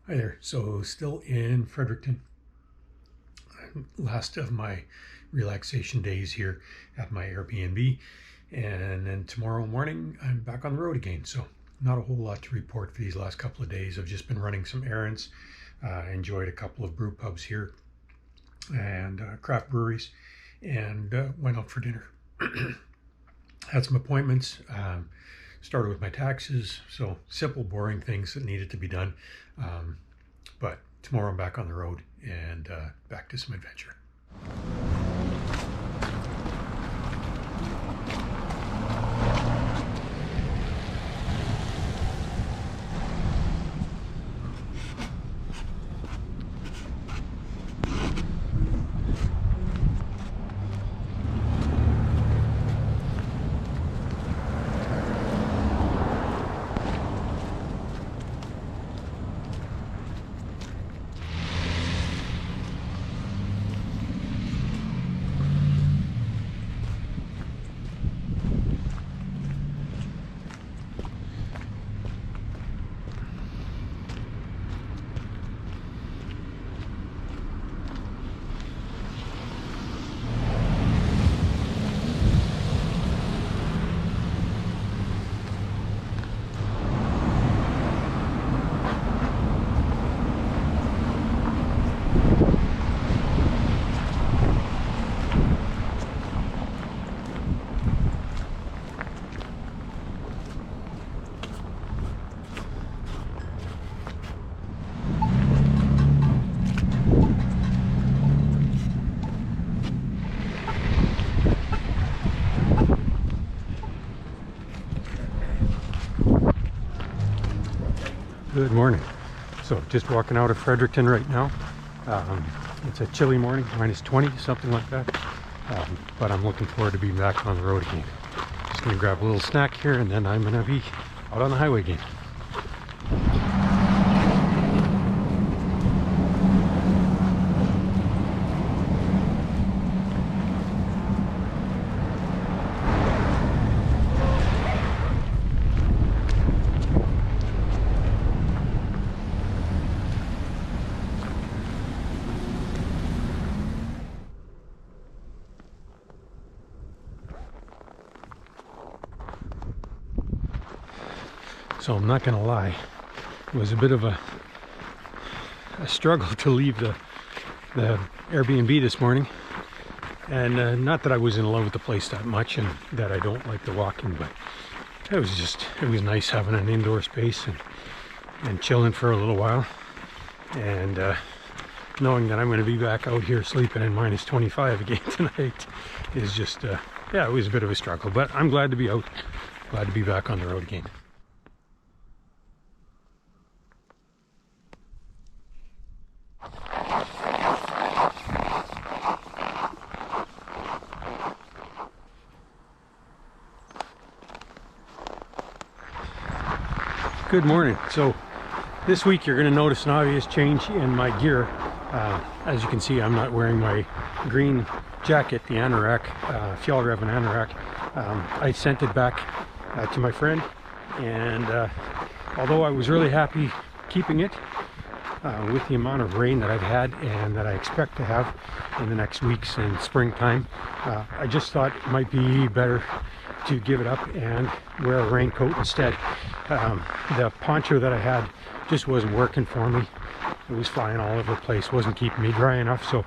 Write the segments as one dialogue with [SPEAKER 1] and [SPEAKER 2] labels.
[SPEAKER 1] Hi there. So still in Fredericton. Last of my relaxation days here at my Airbnb. And then tomorrow morning I'm back on the road again. So not a whole lot to report for these last couple of days. I've just been running some errands. Enjoyed a couple of brew pubs here and craft breweries, and went out for dinner. Had some appointments. Started with my taxes, so simple, boring things that needed to be done. But tomorrow I'm back on the road and back to some adventure. Good morning. So just walking out of Fredericton right now. It's a chilly morning, minus 20, something like that. But I'm looking forward to being back on the road again. Just gonna grab a little snack here and then I'm gonna be out on the highway again. So I'm not gonna lie, it was a bit of a struggle to leave the Airbnb this morning. And not that I was in love with the place that much and that I don't like the walking, but it was nice having an indoor space and chilling for a little while. And knowing that I'm going to be back out here sleeping in minus 25 again tonight is just, yeah, it was a bit of a struggle. But I'm glad to be out, glad to be back on the road again. Good morning. So this week you're going to notice an obvious change in my gear. As you can see, I'm not wearing my green jacket, the anorak, Fjallraven anorak. I sent it back to my friend, and although I was really happy keeping it with the amount of rain that I've had and that I expect to have in the next weeks in springtime, I just thought it might be better to give it up and wear a raincoat instead. The poncho that I had just wasn't working for me. It was flying all over the place, wasn't keeping me dry enough, so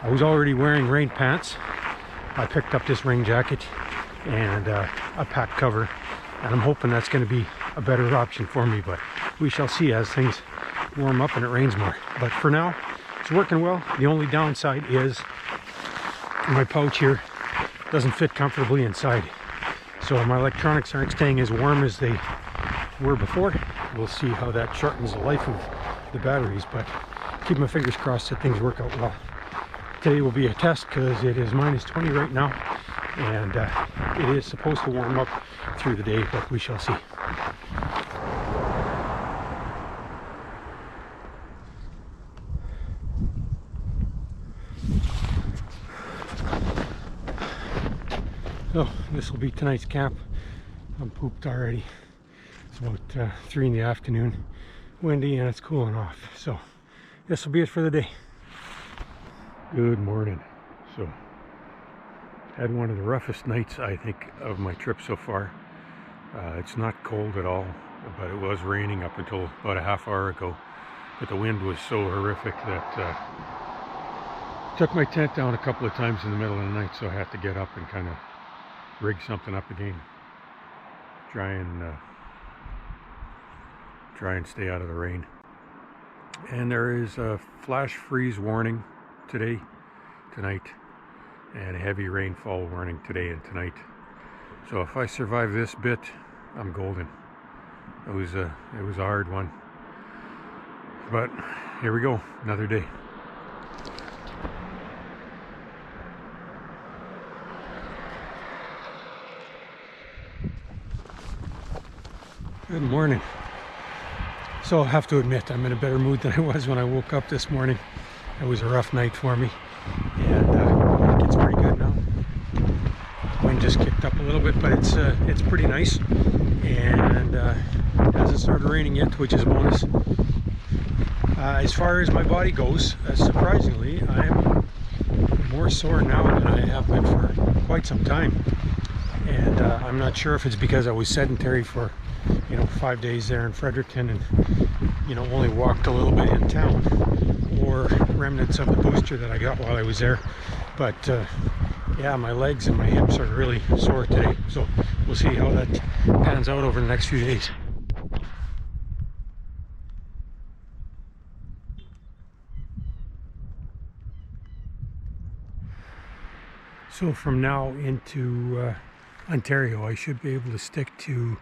[SPEAKER 1] I was already wearing rain pants. I picked up this rain jacket and a pack cover, and I'm hoping that's going to be a better option for me, but we shall see as things warm up and it rains more. But for now, it's working well. The only downside is my pouch here doesn't fit comfortably inside. So my electronics aren't staying as warm as they were before. We'll see how that shortens the life of the batteries, but keep my fingers crossed that things work out well. Today will be a test because it is minus 20 right now, and it is supposed to warm up through the day, but we shall see. So this will be tonight's camp. I'm pooped already. It's about 3 in the afternoon. windy and it's cooling off. So this will be it for the day. Good morning. So had one of the roughest nights, I think, of my trip so far. It's not cold at all, but it was raining up until about a half hour ago. But the wind was so horrific that took my tent down a couple of times in the middle of the night, so I had to get up and kind of rig something up again. Try and stay out of the rain. And there is a flash freeze warning tonight, and a heavy rainfall warning today and tonight. So if I survive this bit, I'm golden. It was a hard one, but here we go, another day. Good morning. So I'll have to admit, I'm in a better mood than I was when I woke up this morning. It was a rough night for me, and it's pretty good now. Wind just kicked up a little bit, but it's pretty nice, and it hasn't started raining yet, which is a bonus. As far as my body goes, surprisingly, I am more sore now than I have been for quite some time, and I'm not sure if it's because I was sedentary for 5 days there in Fredricton and only walked a little bit in town, or remnants of the booster that I got while I was there. But yeah, my legs and my hips are really sore today, so we'll see how that pans out over the next few days. So from now into Ontario, I should be able to stick to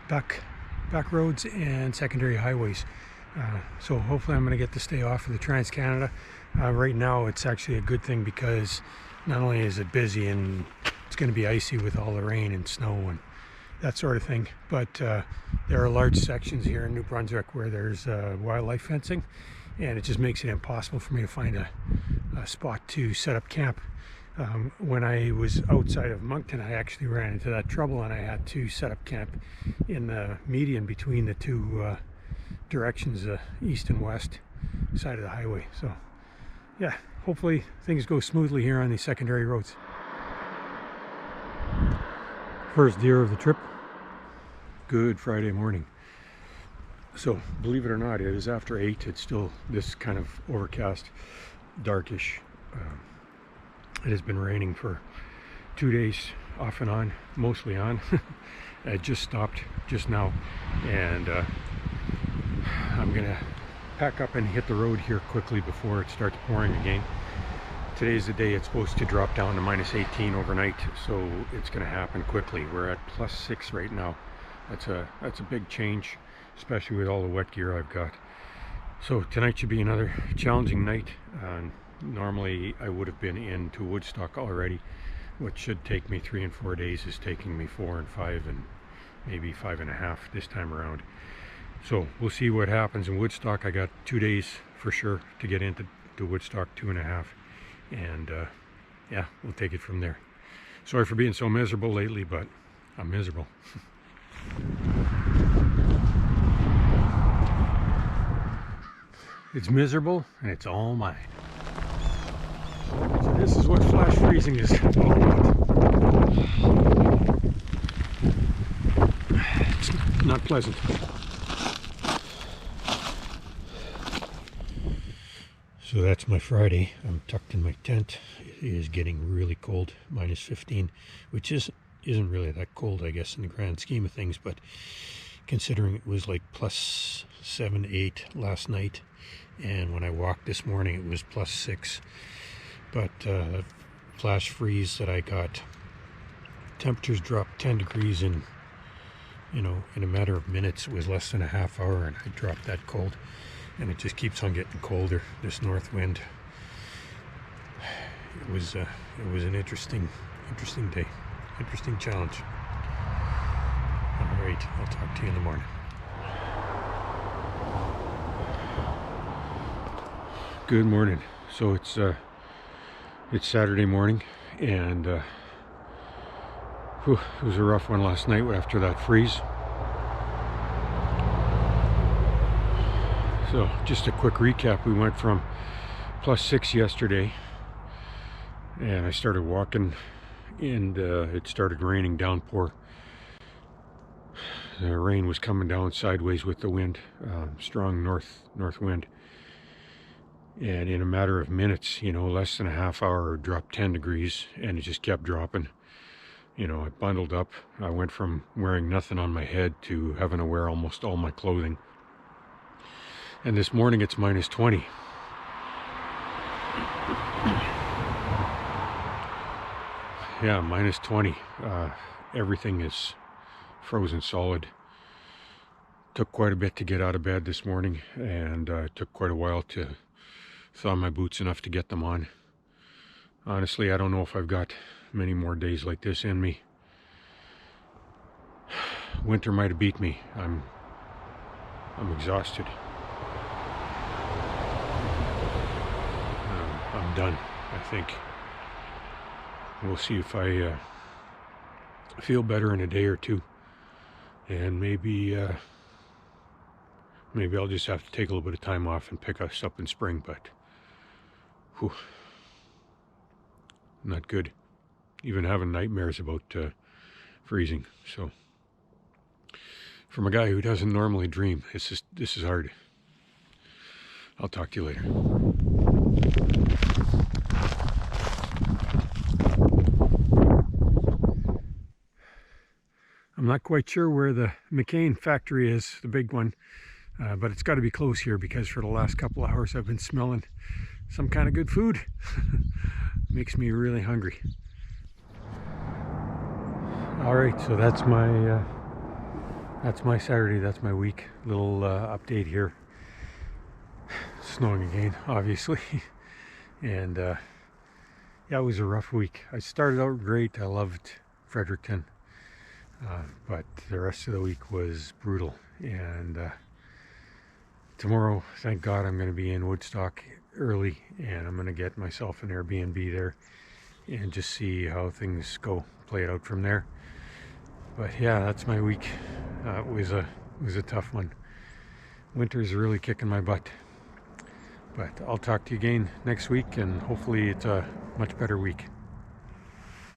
[SPEAKER 1] back roads and secondary highways. So hopefully I'm going to get to stay off of the Trans-Canada. Right now it's actually a good thing, because not only is it busy and it's going to be icy with all the rain and snow and that sort of thing, but there are large sections here in New Brunswick where there's wildlife fencing, and it just makes it impossible for me to find a spot to set up camp. When I was outside of Moncton, I actually ran into that trouble, and I had to set up camp in the median between the two directions, east and west side of the highway. So yeah, hopefully things go smoothly here on these secondary roads. First deer of the trip. Good Friday morning. So believe it or not, it is after 8. It's still this kind of overcast, darkish. It has been raining for 2 days, off and on, mostly on. It just stopped just now, and I'm gonna pack up and hit the road here quickly before it starts pouring again. Today's the day it's supposed to drop down to -18 overnight, so it's gonna happen quickly. We're at +6 right now. That's a big change, especially with all the wet gear I've got. So tonight should be another challenging night. Normally I would have been into Woodstock already. What should take me 3 and 4 days is taking me 4 and 5 and maybe 5.5 this time around. So we'll see what happens in Woodstock. I got 2 days for sure to get into Woodstock, 2.5, and yeah, we'll take it from there. Sorry for being so miserable lately, but I'm miserable. It's miserable and it's all mine. So this is what flash freezing is all about. It's not pleasant. So that's my Friday. I'm tucked in my tent. It is getting really cold, -15, which isn't really that cold, I guess, in the grand scheme of things, but considering it was like +7, 8 last night, and when I walked this morning it was +6. But flash freeze that I got, temperatures dropped 10 degrees in a matter of minutes. It was less than a half hour and I dropped that cold, and it just keeps on getting colder, this north wind. It was an interesting day, interesting challenge. All right, I'll talk to you in the morning. Good morning. So it's Saturday morning, and it was a rough one last night after that freeze. So just a quick recap, we went from +6 yesterday and I started walking and it started raining, downpour. The rain was coming down sideways with the wind, strong north wind, and in a matter of minutes, you know, less than a half hour, it dropped 10 degrees and it just kept dropping. You know, I bundled up. I went from wearing nothing on my head to having to wear almost all my clothing. And this morning it's -20. Yeah, -20. Everything is frozen solid. Took quite a bit to get out of bed this morning, and it took quite a while to thaw my boots enough to get them on. Honestly, I don't know if I've got many more days like this in me. Winter might have beat me. I'm exhausted. I'm done, I think. We'll see if I feel better in a day or two, and maybe I'll just have to take a little bit of time off and pick us up in spring, but whew, not good. Even having nightmares about freezing. So from a guy who doesn't normally dream, this is hard. I'll talk to you later. I'm not quite sure where the McCain factory is, the big one, but it's got to be close here because for the last couple of hours I've been smelling some kind of good food. Makes me really hungry. All right, so that's my Saturday, that's my week. Little update here. Snowing again, obviously. And yeah, it was a rough week. I started out great. I loved Fredricton. But the rest of the week was brutal, and tomorrow, thank God, I'm going to be in Woodstock early, and I'm going to get myself an Airbnb there and just see how things go, play it out from there. But yeah, that's my week. It was a tough one. Winter's really kicking my butt, but I'll talk to you again next week, and hopefully it's a much better week.